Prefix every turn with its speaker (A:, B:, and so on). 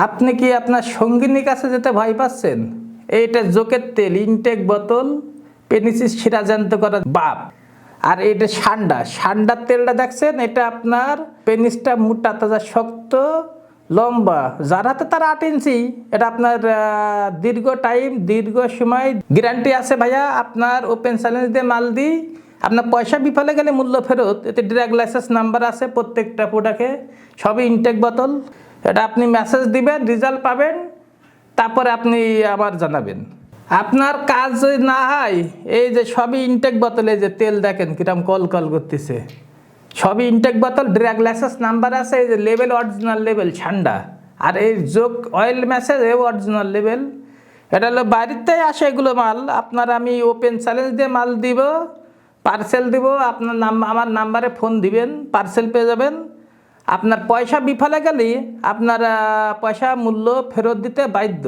A: আপনি কি আপনার সঙ্গিনীর কাছে যেতে ভয় পাচ্ছেন? এইটা জোকের তেল, ইনটেক বোতল, পেনিসিস শিরাজান্ত করা বাপ। আর এটা সান্ডার তেলটা দেখছেন, এটা আপনার পেনিসটা মোটা তাজা শক্ত লম্বা, যার হাতে তার 8 ইঞ্চি। এটা আপনার দীর্ঘ টাইম দীর্ঘ সময় গ্যারান্টি আছে ভাইয়া। আপনার ওপেন চ্যালেঞ্জ দিয়ে মাল দিই, আপনার পয়সা বিফলে গেলে মূল্য ফেরত। এতে ড্রাগ লাইসেন্স নাম্বার আছে প্রত্যেকটা প্রোডাক্টে, সবই ইনটেক বোতল। এটা আপনি মেসেজ দিবেন, রেজাল্ট পাবেন, তারপরে আপনি আবার জানাবেন। আপনার কাজ যদি না হয়, এই যে সবই ইনটেক বোতলে যে তেল দেখেন কিরম কল কল করতেছে, সবই ইনটেক বোতল, ড্রাগ লাইসেন্স নাম্বার আছে, এই যে লেবেল অরিজিনাল লেবেল ঠান্ডা। আর এই যোগ অয়েল মেসেজ এও অরিজিনাল লেবেল। এটা হলো বাড়িতে আসে এগুলো মাল। আপনার আমি ওপেন চ্যালেঞ্জ দিয়ে মাল দিব, পার্সেল দিব, আপনার আমার নাম্বারে ফোন দিবেন, পার্সেল পেয়ে যাবেন। আপনার পয়সা বিফলে গেলে আপনার পয়সা মূল্য ফেরত দিতে বাধ্য।